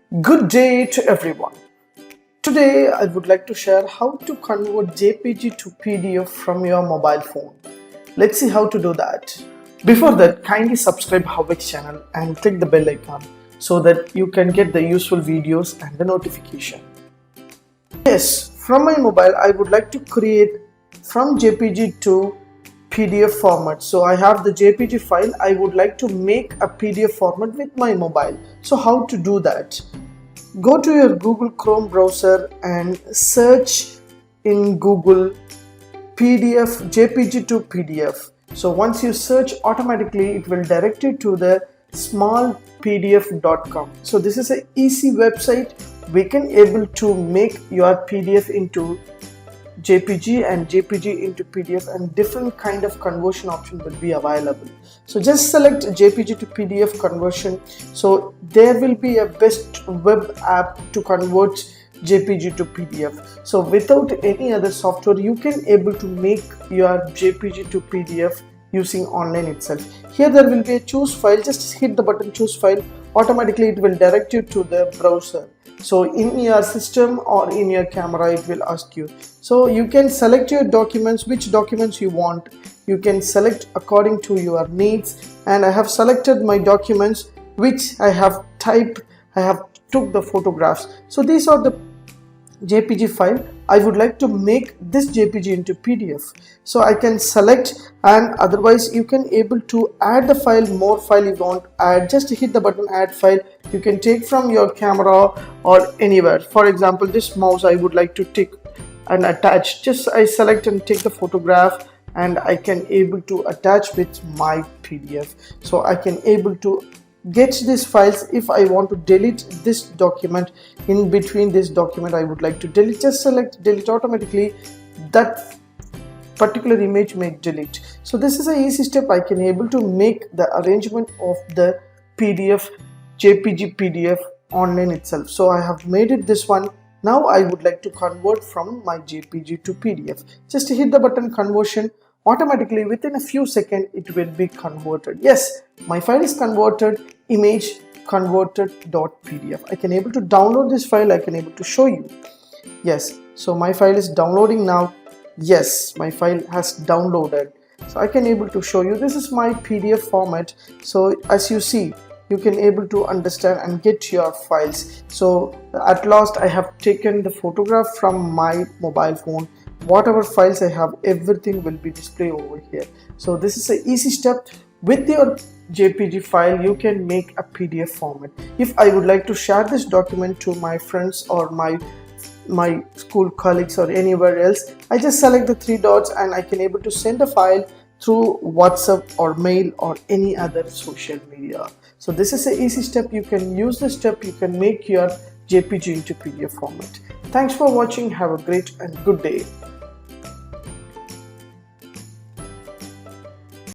Good day to everyone. Today I would like to share how to convert JPG to PDF from your mobile phone. Let's see how to do that. Before that, kindly subscribe HowXT channel and click the bell icon so that you can get the useful videos and the notification. Yes, from my mobile I would like to create from JPG to PDF format. So I have the JPG file. I would like to make a PDF format with my mobile. So how to do that? Go to your Google Chrome browser and search in Google PDF JPG to PDF. So once you search, automatically it will direct you to the smallpdf.com. So this is an easy website. We can able to make your PDF into JPG and JPG into PDF, and different kind of conversion option will be available. So just select JPG to PDF conversion. So there will be a best web app to convert JPG to PDF. So without any other software, you can able to make your JPG to PDF using online itself. Here there will be a choose file. Just hit the button choose file. Automatically it will direct you to the browser. So in your system or in your camera it will ask you. So you can select your documents, which documents you want. You can select according to your needs, and I have selected my documents which I have typed. I have took the photographs. So these are the JPG file. I would like to make this JPG into PDF. So I can select, and otherwise you can able to add the file, more file you want add. Just hit the button add file. You can take from your camera or anywhere. For example, this mouse I would like to take and attach. Just I select and take the photograph, and I can able to attach with my PDF. So I can able to get these files. If I want to delete this document, in between this document I would like to delete, just select delete. Automatically that particular image may delete. So this is an easy step. I can able to make the arrangement of the PDF JPG PDF online itself. So I have made it this one. Now I would like to convert from my JPG to PDF. Just hit the button conversion. Automatically within a few seconds it will be converted. Yes, my file is converted, image converted.pdf. I can able to download this file. I can able to show you. Yes, so my file is downloading now. Yes, my file has downloaded. So I can able to show you. This is my PDF format. So as you see, you can able to understand and get your files. So at last I have taken the photograph from my mobile phone. Whatever files I have, everything will be displayed over here. So this is an easy step. With your JPG file, you can make a PDF format. If I would like to share this document to my friends or my school colleagues or anywhere else, I just select the three dots and I can able to send a file through WhatsApp or mail or any other social media. So this is an easy step. You can use this step. You can make your JPG into PDF format. Thanks for watching. Have a great and good day.